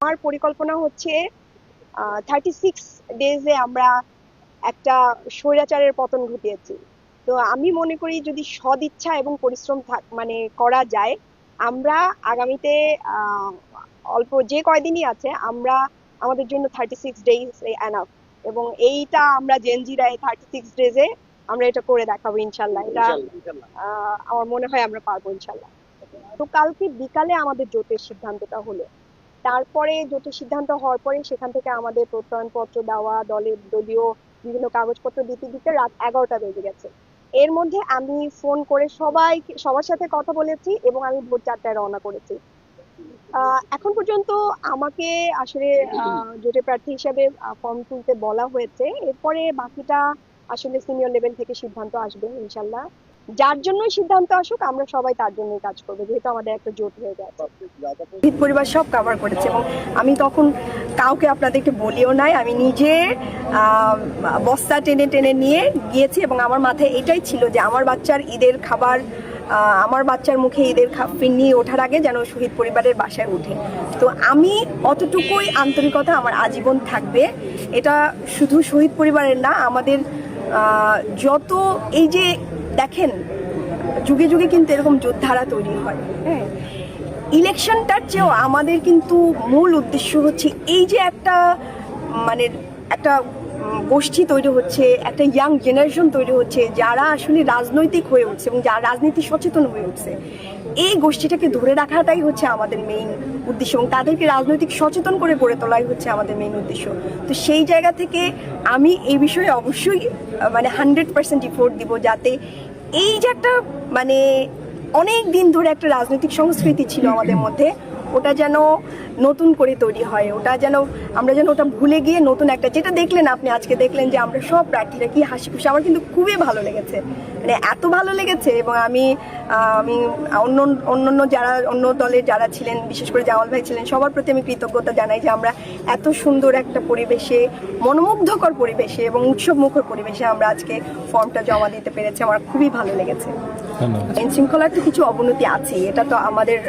আমার পরিকল্পনা হচ্ছে 36 ডেজে আমরা একটা স্বৈরাচারের পতন ঘটিয়েছি। তো আমি মনে করি যদি সদিচ্ছা এবং পরিশ্রম মানে করা যায়, আমরা আগামীতে অল্প যে কয়দিনই আছে আমরা আমাদের জন্য 36 ডেজ এনাফ, এবং এইটা আমরা জেনজিরা 36 ডেজে আমরা এটা করে দেখাবো ইনশাল্লাহ। এটা আমার মনে হয় আমরা পারবো ইনশাল্লাহ। তো কালকে বিকালে আমাদের জোটের সিদ্ধান্তটা হলো, তারপরে জোটের সিদ্ধান্ত হওয়ার পরে সেখান থেকে আমাদের প্রত্যয়নপত্র দেওয়া, দলীয় বিভিন্ন কাগজপত্র দিতে দিতে রাত 11টা বেজে গেছে। এর মধ্যে আমি ফোন করে সবার সাথে কথা বলেছি এবং আমি ভোর 4টায় রওনা করেছি। এখন পর্যন্ত আমাকে আসলে জোটের প্রার্থী হিসেবে ফর্ম তুলতে বলা হয়েছে। এরপরে বাকিটা আসলে সিনিয়র লেভেল থেকে সিদ্ধান্ত আসবে ইনশাল্লাহ। যার জন্য সিদ্ধান্ত আসুক আমরা সবাই তার জন্যই কাজ করবো, যেহেতু আমাদের একটা জোট হয়ে গেছে। শহীদ পরিবার সব কভার করেছে এবং আমি তখন কাউকে আপনাদেরকে বলিও নাই, আমি নিজে বস্তা টেনে টেনে নিয়ে গিয়েছি এবং আমার মাথায় এটাই ছিল যে আমার বাচ্চার ঈদের খাবার, আমার বাচ্চার মুখে ঈদের ফিরনি ওঠার আগে যেন শহীদ পরিবারের বাসায় উঠে। তো আমি অতটুকুই আন্তরিকতা আমার আজীবন থাকবে। এটা শুধু শহীদ পরিবারের না, আমাদের যত এই যে দেখেন যুগে যুগে কিন্তু এরকম যোদ্ধারা তৈরি হয়। হ্যাঁ, ইলেকশনটার চেয়েও আমাদের কিন্তু মূল উদ্দেশ্য হচ্ছে এই যে একটা মানে একটা গোষ্ঠী তৈরি হচ্ছে, একটা ইয়াং জেনারেশন তৈরি হচ্ছে যারা আসলে রাজনৈতিক হয়ে উঠছে এবং যারা রাজনীতি সচেতন হয়ে উঠছে। এই গোষ্ঠীটাকে ধরে রাখাটাই হচ্ছে আমাদের মেইন উদ্দেশ্য এবং তাদেরকে রাজনৈতিক সচেতন করে গড়ে তোলাই হচ্ছে আমাদের মেইন উদ্দেশ্য। তো সেই জায়গা থেকে আমি এই বিষয়ে অবশ্যই মানে 100% এফোর্ট দিব, যাতে এই যে একটা মানে অনেক দিন ধরে একটা রাজনৈতিক সংস্কৃতি ছিল আমাদের মধ্যে, ওটা যেন নতুন করে তৈরি হয়, ওটা যেন আমরা যেন ওটা ভুলে গিয়ে নতুন একটা, যেটা দেখলেন আপনি আজকে দেখলেন যে আমরা সব প্রার্থীরা কি হাসি খুশি, আমার কিন্তু খুবই ভালো লেগেছে, মানে এত ভালো লেগেছে। এবং আমি অন্য যারা অন্য দলের যারা ছিলেন, বিশেষ করে জামাল ভাই ছিলেন, সবার প্রতি আমি কৃতজ্ঞতা জানাই যে আমরা এত সুন্দর একটা পরিবেশে, মনোমুগ্ধকর পরিবেশে এবং উৎসবমুখর পরিবেশে আমরা আজকে ফর্মটা জমা দিতে পেরেছি। আমার খুবই ভালো লেগেছে। আইন শৃঙ্খলার তো কিছু অবনতি আছে, এটা তো আমাদের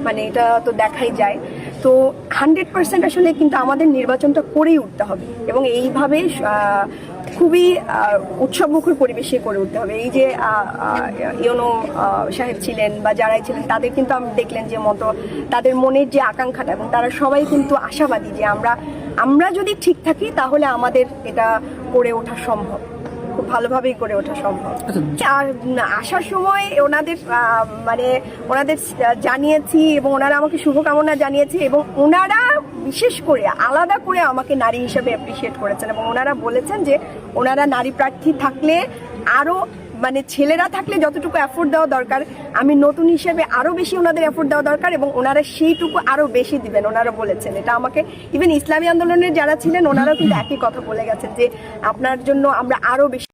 মানে এটা তো দেখাই যায়। তো 100% আসলে কিন্তু আমাদের নির্বাচনটা করেই উঠতে হবে এবং এইভাবে খুবই উৎসবমুখর পরিবেশে করে উঠতে হবে। এই যে ইউনো সাহেব ছিলেন বা যারাই ছিলেন, তাদের কিন্তু আমরা দেখলেন যে মতো তাদের মনের যে আকাঙ্ক্ষাটা, এবং তারা সবাই কিন্তু আশাবাদী যে আমরা যদি ঠিক থাকি তাহলে আমাদের এটা করে ওঠা সম্ভব, খুব ভালোভাবেই করে ওঠা সম্ভব। আর আসার সময় ওনাদের জানিয়েছি এবং ওনারা আমাকে শুভকামনা জানিয়েছে এবং ওনারা বিশেষ করে আলাদা করে আমাকে নারী হিসেবে অ্যাপ্রিসিয়েট করেছেন এবং ওনারা বলেছেন যে ওনারা নারী প্রার্থী থাকলে আরো মানে ছেলেরা থাকলে যতটুকু এফোর্ট দেওয়া দরকার, আমি নতুন হিসেবে আরো বেশি ওনাদের এফোর্ট দেওয়া দরকার এবং ওনারা সেইটুকু আরো বেশি দিবেন ওনারা বলেছেন। এটা আমাকে ইভেন ইসলামী আন্দোলনের যারা ছিলেন ওনারাও কিন্তু একই কথা বলে গেছেন যে আপনার জন্য আমরা আরো বেশি